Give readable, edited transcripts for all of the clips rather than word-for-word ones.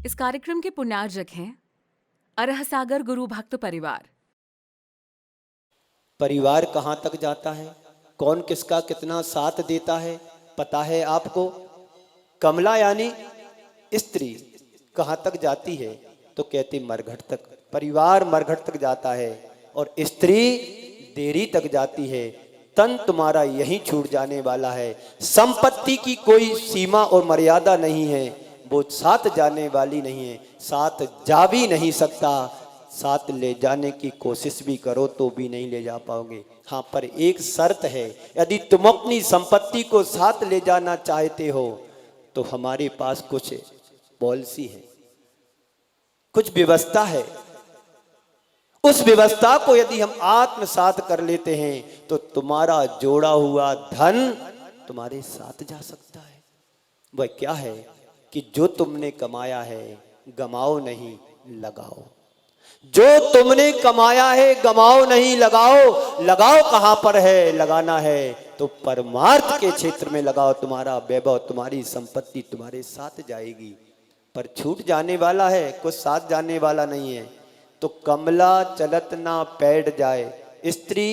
इस कार्यक्रम के पुण्यार्जक हैं अरह सागर गुरु भक्त परिवार। परिवार कहाँ तक जाता है, कौन किसका कितना साथ देता है, पता है आपको? कमला यानी स्त्री कहाँ तक जाती है? तो कहते मरघट तक। परिवार मरघट तक जाता है और स्त्री देरी तक जाती है। तन तुम्हारा यहीं छूट जाने वाला है। संपत्ति की कोई सीमा और मर्यादा नहीं है, वो साथ जाने वाली नहीं है, साथ जा भी नहीं सकता। साथ ले जाने की कोशिश भी करो तो भी नहीं ले जा पाओगे। हाँ, पर एक शर्त है, यदि तुम अपनी संपत्ति को साथ ले जाना चाहते हो तो हमारे पास कुछ पॉलिसी है, कुछ व्यवस्था है। उस व्यवस्था को यदि हम आत्मसात कर लेते हैं तो तुम्हारा जोड़ा हुआ धन तुम्हारे साथ जा सकता है। वह क्या है कि जो तुमने कमाया है गमाओ नहीं, लगाओ। जो तुमने कमाया है गमाओ नहीं, लगाओ। लगाओ कहां पर है? लगाना है तो परमार्थ के क्षेत्र में लगाओ। तुम्हारा वैभव, तुम्हारी संपत्ति तुम्हारे साथ जाएगी। पर छूट जाने वाला है, कुछ साथ जाने वाला नहीं है। तो कमला चलत ना पैड़ जाए, स्त्री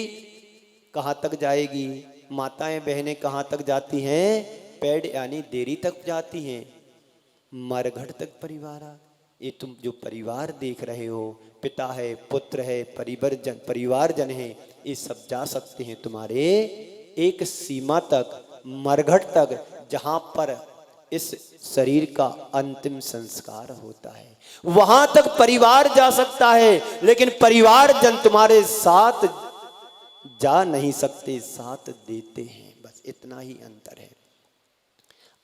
कहां तक जाएगी? माताएं बहनें कहां तक जाती हैं? पैड़ यानी देरी तक जाती हैं, मरघट तक। ये तुम जो परिवार देख रहे हो, पिता है, पुत्र है, परिवारजन है, ये सब जा सकते हैं तुम्हारे एक सीमा तक, मरघट तक, जहां पर इस शरीर का अंतिम संस्कार होता है। वहां तक परिवार जा सकता है, लेकिन परिवारजन तुम्हारे साथ जा नहीं सकते, साथ देते हैं। बस इतना ही अंतर है।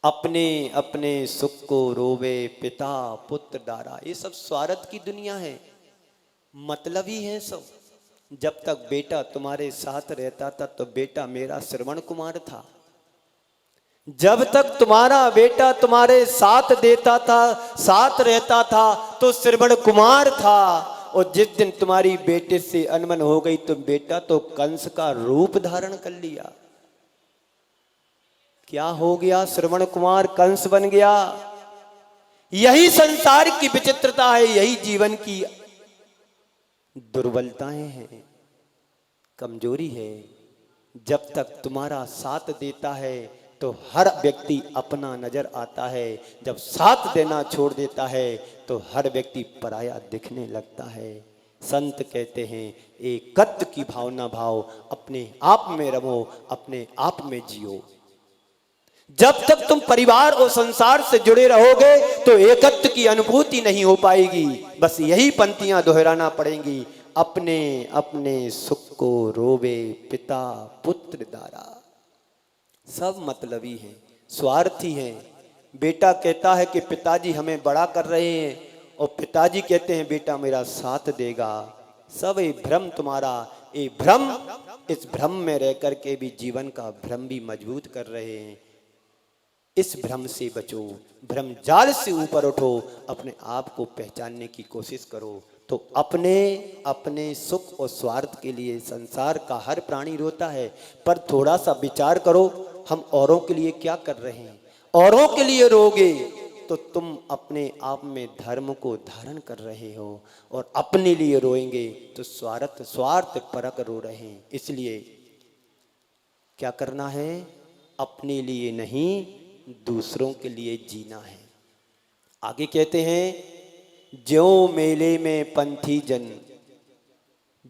अपने अपने सुख को रोवे पिता पुत्र दारा, ये सब स्वार्थ की दुनिया है, मतलबी है सब। जब तक बेटा तुम्हारे साथ रहता था तो बेटा मेरा श्रवण कुमार था। जब तक तुम्हारा बेटा तुम्हारे साथ देता था, साथ रहता था, तो श्रवण कुमार था। और जिस दिन तुम्हारी बेटे से अनबन हो गई तो बेटा तो कंस का रूप धारण कर लिया। क्या हो गया? श्रवण कुमार कंस बन गया। यही संसार की विचित्रता है, यही जीवन की दुर्बलताएं हैं, कमजोरी है। जब तक तुम्हारा साथ देता है तो हर व्यक्ति अपना नजर आता है, जब साथ देना छोड़ देता है तो हर व्यक्ति पराया दिखने लगता है। संत कहते हैं एकत्व की भावना भाव, अपने आप में रहो, अपने आप में जियो। जब तक तुम परिवार और संसार से जुड़े रहोगे तो एकत्व की अनुभूति नहीं हो पाएगी। बस यही पंक्तियां दोहराना पड़ेंगी। अपने अपने सुख को रोवे पिता पुत्र दारा। सब मतलबी हैं, स्वार्थी हैं। बेटा कहता है कि पिताजी हमें बड़ा कर रहे हैं, और पिताजी कहते हैं बेटा मेरा साथ देगा। सब ये भ्रम तुम्हारा, ये भ्रम, इस भ्रम में रह करके भी जीवन का भ्रम भी मजबूत कर रहे हैं। इस भ्रम से बचो, भ्रम जाल से ऊपर उठो, अपने आप को पहचानने की कोशिश करो। तो अपने अपने सुख और स्वार्थ के लिए संसार का हर प्राणी रोता है, पर थोड़ा सा विचार करो, हम औरों के लिए क्या कर रहे हैं? औरों के लिए रोगे तो तुम अपने आप में धर्म को धारण कर रहे हो, और अपने लिए रोएंगे तो स्वार्थ परक रो रहे हैं। इसलिए क्या करना है? अपने लिए नहीं, दूसरों के लिए जीना है। आगे कहते हैं ज्यों मेले में पंथी जन,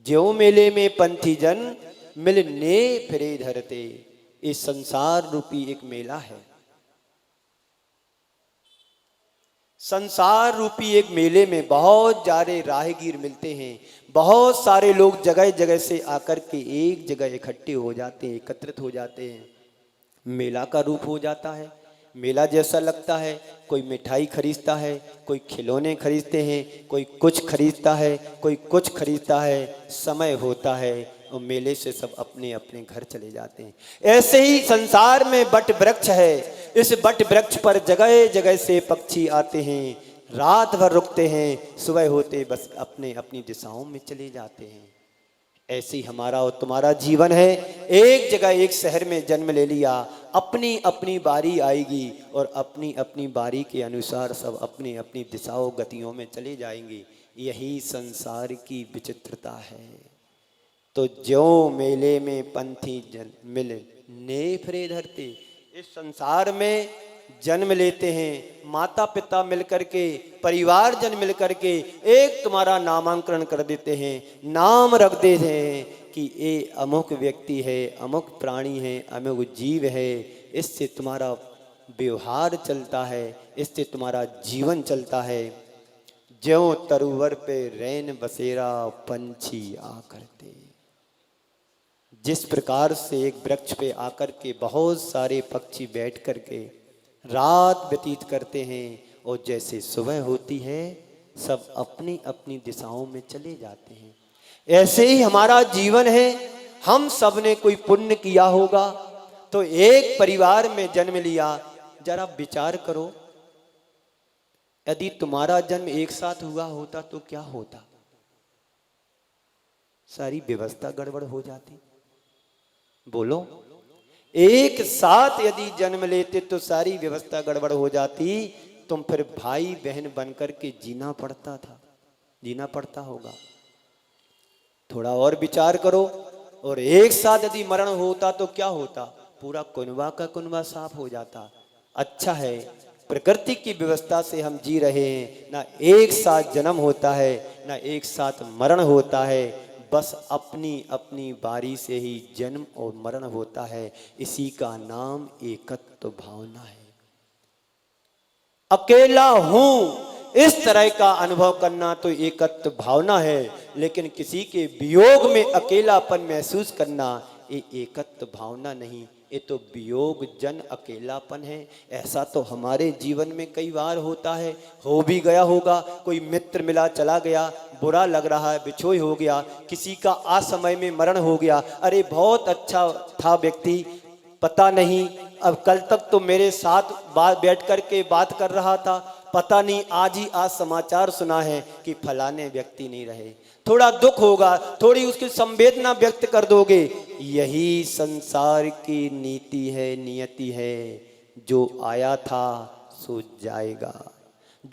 ज्यों मेले में पंथी जन, मिलने फिरे धरते। इस संसार रूपी एक मेला है। संसार रूपी एक मेले में बहुत सारे राहगीर मिलते हैं। बहुत सारे लोग जगह जगह से आकर के एक जगह इकट्ठे हो जाते हैं, एकत्रित हो जाते हैं। मेला का रूप हो जाता है, मेला जैसा लगता है। कोई मिठाई खरीदता है, कोई खिलौने खरीदते हैं, कोई कुछ खरीदता है, कोई कुछ खरीदता है। समय होता है और मेले से सब अपने अपने घर चले जाते हैं। ऐसे ही संसार में वट वृक्ष है। इस वट वृक्ष पर जगह जगह से पक्षी आते हैं, रात भर रुकते हैं, सुबह होते बस अपने अपनी दिशाओं में चले जाते हैं। ऐसे ही हमारा और तुम्हारा जीवन है। एक जगह एक शहर में जन्म ले लिया, अपनी अपनी बारी आएगी और अपनी अपनी बारी के अनुसार सब अपनी अपनी दिशाओं गतियों में चले जाएंगे। यही संसार की विचित्रता है। तो ज्यों मेले में पंथी जन मिले नेफरे धरते। इस संसार में जन्म लेते हैं, माता पिता मिलकर के, परिवार जन मिलकर के एक तुम्हारा नामांकन कर देते हैं, नाम रख देते हैं कि ये अमुक व्यक्ति है, अमुक प्राणी है, अमुक जीव है। इससे तुम्हारा व्यवहार चलता है, इससे तुम्हारा जीवन चलता है। ज्यों तरुवर पे रैन बसेरा पंछी आकरते। जिस प्रकार से एक वृक्ष पे आकर के बहुत सारे पक्षी बैठ कर के रात व्यतीत करते हैं और जैसे सुबह होती है सब अपनी अपनी दिशाओं में चले जाते हैं, ऐसे ही हमारा जीवन है। हम सब ने कोई पुण्य किया होगा तो एक परिवार में जन्म लिया। जरा विचार करो, यदि तुम्हारा जन्म एक साथ हुआ होता तो क्या होता? सारी व्यवस्था गड़बड़ हो जाती। बोलो, एक साथ यदि जन्म लेते तो सारी व्यवस्था गड़बड़ हो जाती। तुम फिर भाई बहन बनकर के जीना पड़ता था, जीना पड़ता होगा। थोड़ा और विचार करो। और एक साथ यदि मरण होता तो क्या होता? पूरा कुनबा का कुनबा साफ हो जाता। अच्छा है, प्रकृति की व्यवस्था से हम जी रहे हैं, ना एक साथ जन्म होता है ना एक साथ मरण होता है, बस अपनी अपनी बारी से ही जन्म और मरण होता है। इसी का नाम एकत्व भावना है। अकेला हूं इस तरह का अनुभव करना तो एकत्व भावना है, लेकिन किसी के वियोग में अकेलापन महसूस करना ये एकत्व भावना नहीं, ये तो वियोग जन अकेलापन है। ऐसा तो हमारे जीवन में कई बार होता है, हो भी गया होगा। कोई मित्र मिला चला गया, बुरा लग रहा है, बिछोई हो गया, किसी का असमय में मरण हो गया। अरे बहुत अच्छा था व्यक्ति, पता नहीं अब कल तक तो मेरे साथ बैठ कर के बात कर रहा था, पता नहीं आज समाचार सुना है कि फलाने व्यक्ति नहीं रहे। थोड़ा दुख होगा, थोड़ी उसकी संवेदना व्यक्त कर दोगे। यही संसार की नीति है, नियति है। जो आया था सो जाएगा,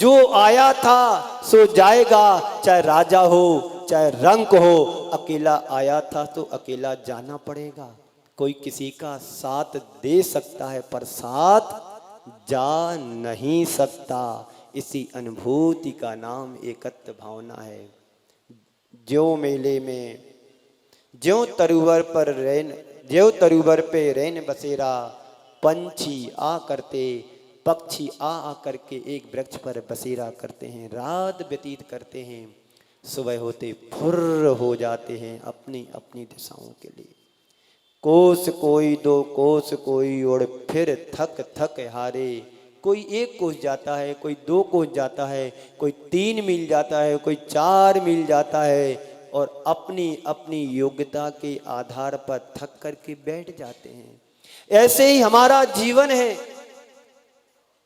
जो आया था सो जाएगा। चाहे राजा हो चाहे रंक हो, अकेला आया था तो अकेला जाना पड़ेगा। कोई किसी का साथ दे सकता है पर साथ जा नहीं सकता। इसी अनुभूति का नाम एकत्व भावना है। ज्यों मेले में ज्यों तरुवर पे रैन बसेरा पंछी आ करते। पक्षी आ करके एक वृक्ष पर बसेरा करते हैं, रात व्यतीत करते हैं, सुबह होते फुर्र हो जाते हैं अपनी अपनी दिशाओं के लिए। कोस कोई दो कोस कोई उड़ फिर थक थक हारे। कोई एक कोस जाता है, कोई 2 कोस जाता है, कोई 3 मील जाता है, कोई 4 मील जाता है और अपनी अपनी योग्यता के आधार पर थक करके बैठ जाते हैं। ऐसे ही हमारा जीवन है।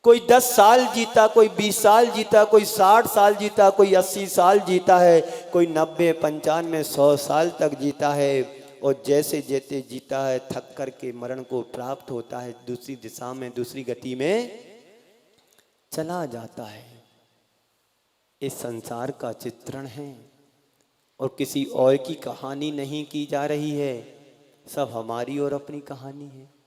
कोई 10 साल जीता, कोई 20 साल जीता, कोई 60 साल जीता, कोई 80 साल जीता है, कोई 90, 95, 100 साल तक जीता है। और जैसे जैसे जीता है थक करके मरण को प्राप्त होता है, दूसरी दिशा में दूसरी गति में चला जाता है। इस संसार का चित्रण है और किसी और की कहानी नहीं की जा रही है, सब हमारी और अपनी कहानी है।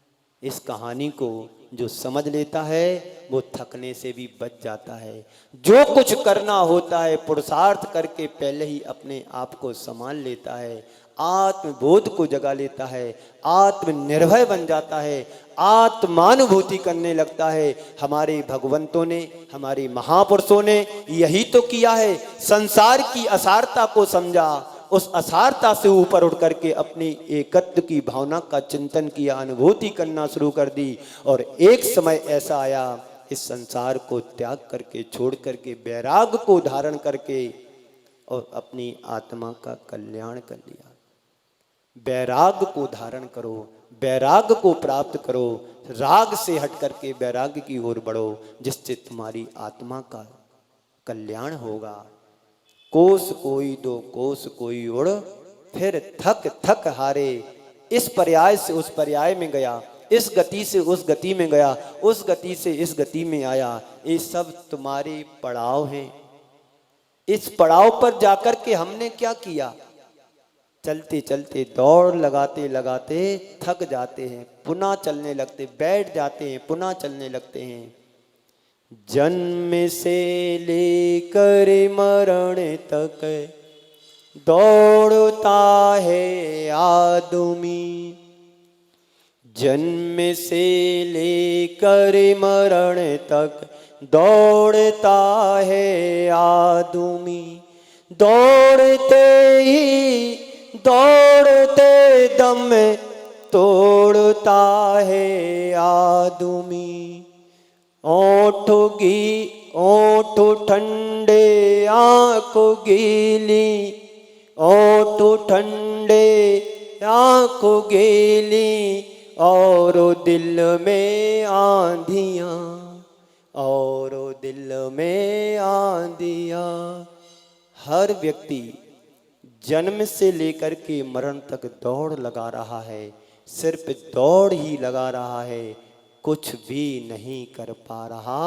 इस कहानी को जो समझ लेता है वो थकने से भी बच जाता है। जो कुछ करना होता है पुरुषार्थ करके पहले ही अपने आप को संभाल लेता है, आत्मबोध को जगा लेता है, आत्मनिर्भय बन जाता है, आत्मानुभूति करने लगता है। हमारे भगवंतों ने, हमारे महापुरुषों ने यही तो किया है। संसार की असारता को समझा, उस असारता से ऊपर उठ करके अपनी एकत्व की भावना का चिंतन किया, अनुभूति करना शुरू कर दी। और एक समय ऐसा आया, इस संसार को त्याग करके छोड़ करके वैराग को धारण करके और अपनी आत्मा का कल्याण कर लिया। वैराग को धारण करो, वैराग को प्राप्त करो, राग से हट करके वैराग की ओर बढ़ो, जिससे तुम्हारी आत्मा का कल्याण होगा। कोस कोई दो कोस कोई उड़ फिर थक थक हारे। इस पर्याय से उस पर्याय में गया, इस गति से उस गति में गया, उस गति से इस गति में आया। ये सब तुम्हारे पड़ाव हैं। इस पड़ाव पर जाकर के हमने क्या किया? चलते चलते दौड़ लगाते लगाते थक जाते हैं, पुनः चलने लगते, बैठ जाते हैं, पुनः चलने लगते हैं। जन्म से लेकर मरण तक दौड़ता है आदमी। जन्म से लेकर मरण तक दौड़ता है आदमी। दौड़ते ही दौड़ते दम तोड़ता है आदमी। ओठ ठंडे आँख गीली, ओठ ठंडे आँख गीली, और दिल में आंधियाँ, और दिल में आंधियाँ। हर व्यक्ति जन्म से लेकर के मरण तक दौड़ लगा रहा है, सिर्फ दौड़ ही लगा रहा है, कुछ भी नहीं कर पा रहा,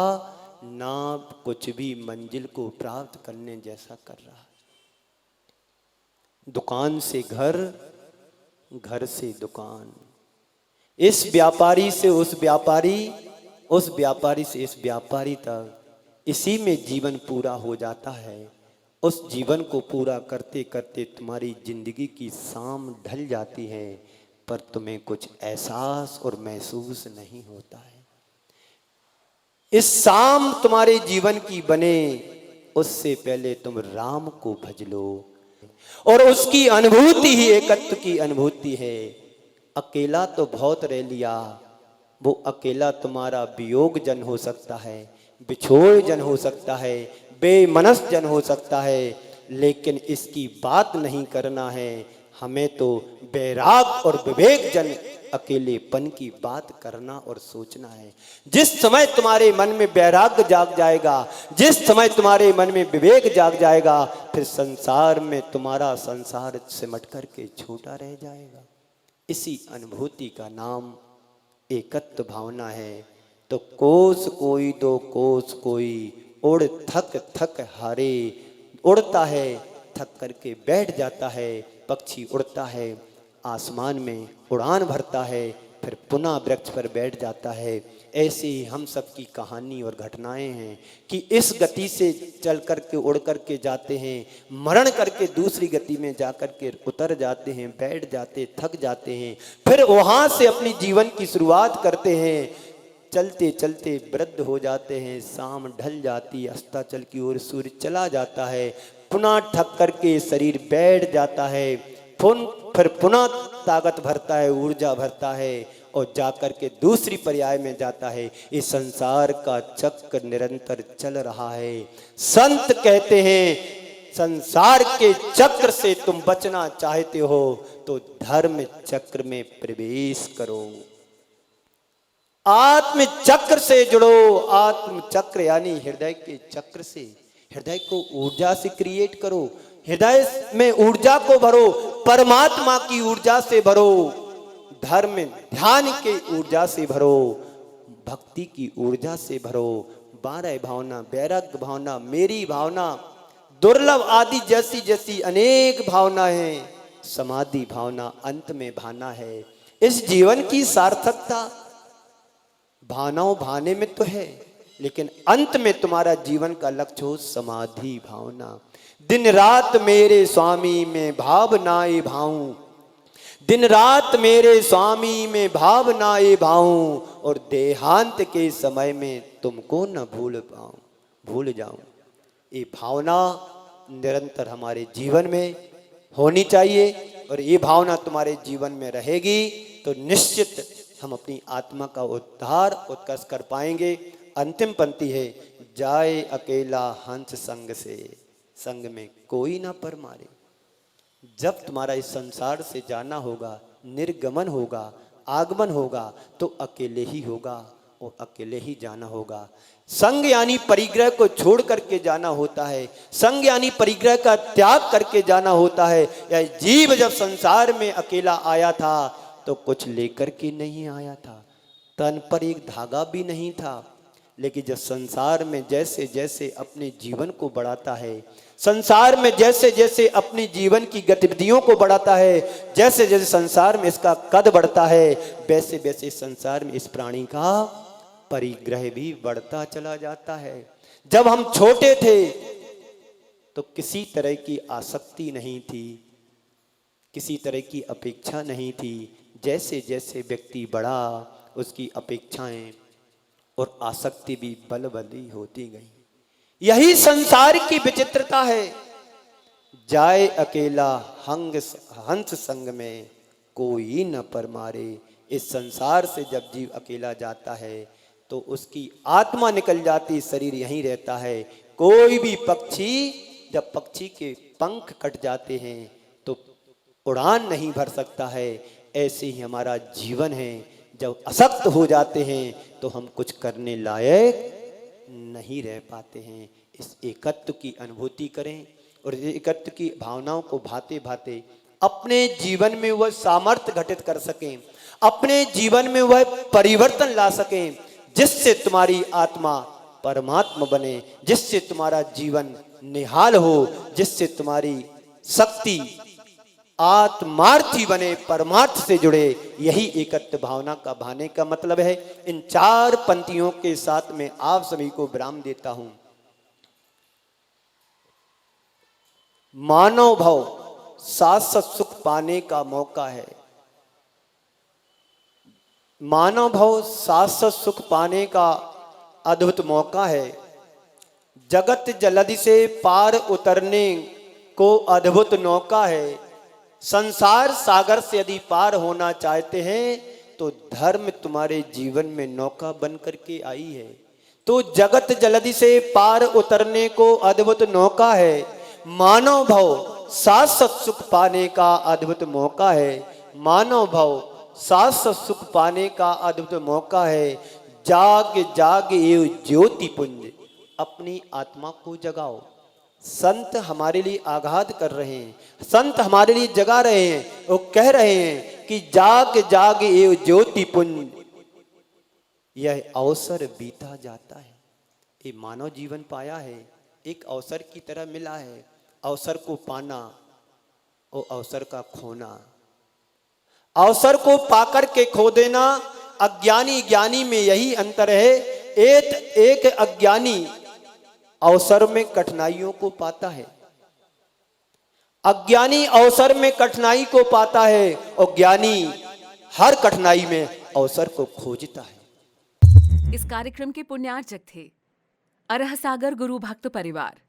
ना कुछ भी मंजिल को प्राप्त करने जैसा कर रहा है। दुकान से घर, घर से दुकान, इस व्यापारी से उस व्यापारी, उस व्यापारी से इस व्यापारी तक, इसी में जीवन पूरा हो जाता है। उस जीवन को पूरा करते करते तुम्हारी जिंदगी की शाम ढल जाती है, पर तुम्हें कुछ एहसास और महसूस नहीं होता है। इस शाम तुम्हारे जीवन की बने, उससे पहले तुम राम को भज लो, और उसकी अनुभूति ही एकत्व की अनुभूति है। अकेला तो बहुत रह लिया, वो अकेला तुम्हारा वियोग जन हो सकता है, बिछोड़ जन हो सकता है, बेमनस जन हो सकता है, लेकिन इसकी बात नहीं करना है। हमें तो बैराग और विवेक जन अकेलेपन की बात करना और सोचना है। जिस समय तुम्हारे मन में बैराग्य जाग जाएगा, जिस समय तुम्हारे मन में विवेक जाग जाएगा, फिर संसार में तुम्हारा संसार सिमट करके छोटा रह जाएगा। इसी अनुभूति का नाम एकत्व भावना है। तो कोस कोई दो कोस कोई, उड़ थक थक हारे। उड़ता है, थक करके बैठ जाता है। पक्षी उड़ता है, आसमान में उड़ान भरता है, फिर पुनः वृक्ष पर बैठ जाता है। ऐसे ही हम सब की कहानी और घटनाएं हैं कि इस गति से चल करके उड़ करके जाते हैं, मरण करके दूसरी गति में जा करके उतर जाते हैं, बैठ जाते, थक जाते हैं, फिर वहाँ से अपनी जीवन की शुरुआत करते हैं। चलते चलते वृद्ध हो जाते हैं, शाम ढल जाती, अस्ताचल की ओर सूर्य चला जाता है, पुनः थक करके शरीर बैठ जाता है, फिर पुनः ताकत भरता है, ऊर्जा भरता है, और जाकर के दूसरी पर्याय में जाता है। इस संसार का चक्र निरंतर चल रहा है। संत कहते हैं संसार के चक्र से तुम बचना चाहते हो तो धर्म चक्र में प्रवेश करो, आत्म चक्र से जुड़ो। आत्म चक्र यानी हृदय के चक्र से, हृदय को ऊर्जा से क्रिएट करो, हृदय में ऊर्जा को भरो, परमात्मा की ऊर्जा से भरो, धर्म ध्यान के ऊर्जा से भरो, भक्ति की ऊर्जा से भरो। 12 भावना, वैराग्य भावना, मेरी भावना, दुर्लभ आदि जैसी जैसी अनेक भावना है, समाधि भावना अंत में भाना है। इस जीवन की सार्थकता भावनाओं भाने में तो है, लेकिन अंत में तुम्हारा जीवन का लक्ष्य हो समाधि भावना। दिन रात मेरे स्वामी में भावनाए भाऊं, दिन रात मेरे स्वामी में भावनाए भाऊं, और देहांत के समय में तुमको न भूल जाऊं। ये भावना निरंतर हमारे जीवन में होनी चाहिए, और ये भावना तुम्हारे जीवन में रहेगी तो निश्चित हम अपनी आत्मा का उद्धार उत्कर्ष कर पाएंगे। अंतिम पंक्ति है, जाए अकेला हंस संग से, संग में कोई ना पर मारे। जब तुम्हारा इस संसार से जाना होगा, निर्गमन होगा, आगमन होगा, तो अकेले ही होगा, और अकेले ही जाना होगा। संग यानी परिग्रह को छोड़ करके जाना होता है, संग यानी परिग्रह का त्याग करके जाना होता है। यह जीव जब संसार में अकेला आया था तो कुछ लेकर के नहीं आया था, तन पर एक धागा भी नहीं था। लेकिन जब संसार में जैसे जैसे अपने जीवन को बढ़ाता है, संसार में जैसे जैसे अपने जीवन की गतिविधियों को बढ़ाता है, जैसे जैसे संसार में इसका कद बढ़ता है, वैसे वैसे संसार में इस प्राणी का परिग्रह भी बढ़ता चला जाता है। जब हम छोटे थे तो किसी तरह की आसक्ति नहीं थी, किसी तरह की अपेक्षा नहीं थी। जैसे जैसे व्यक्ति बढ़ा उसकी अपेक्षाएं और आसक्ति भी बलवती होती गई। यही संसार की विचित्रता है। जाए अकेला हंस संग में कोई न परमारे। इस संसार से जब जीव अकेला जाता है तो उसकी आत्मा निकल जाती, शरीर यहीं रहता है। कोई भी पक्षी, जब पक्षी के पंख कट जाते हैं तो उड़ान नहीं भर सकता है, ऐसे ही हमारा जीवन है। जब असक्त हो जाते हैं तो हम कुछ करने लायक नहीं रह पाते हैं। इस एकत्व की अनुभूति करें और एकत्व की भावनाओं को भाते भाते अपने जीवन में वह सामर्थ्य घटित कर सकें, अपने जीवन में वह परिवर्तन ला सकें जिससे तुम्हारी आत्मा परमात्मा बने, जिससे तुम्हारा जीवन निहाल हो, जिससे तुम्हारी शक्ति आत्मार्थी बने, परमार्थ से जुड़े। यही एकत्व भावना का भाने का मतलब है। इन 4 पंक्तियों के साथ में आप सभी को विराम देता हूं। मानव भाव शाश्वत सुख पाने का मौका है। मानव भाव शाश्वत सुख पाने का अद्भुत मौका है। जगत जलधि से पार उतरने को अद्भुत नौका है। संसार सागर से यदि पार होना चाहते हैं तो धर्म तुम्हारे जीवन में नौका बन करके आई है। तो जगत जलधि से पार उतरने को अद्भुत नौका है। मानव भाव शाश्वत सुख पाने का अद्भुत मौका है। मानव भाव शाश्वत सुख पाने का अद्भुत मौका है। जाग जाग एव ज्योति पुंज, अपनी आत्मा को जगाओ। संत हमारे लिए आघात कर रहे हैं, संत हमारे लिए जगा रहे हैं। वो कह रहे हैं कि जाग जाग एव ज्योति पुंज, यह अवसर बीता जाता है। ये मानव जीवन पाया है, एक अवसर की तरह मिला है। अवसर को पाना और अवसर का खोना, अवसर को पाकर के खो देना, अज्ञानी ज्ञानी में यही अंतर है। एक अज्ञानी अवसर में कठिनाइयों को पाता है, अज्ञानी अवसर में कठिनाई को पाता है, और ज्ञानी हर कठिनाई में अवसर को खोजता है। इस कार्यक्रम के पुण्यार्चक थे अरह सागर गुरु भक्त परिवार।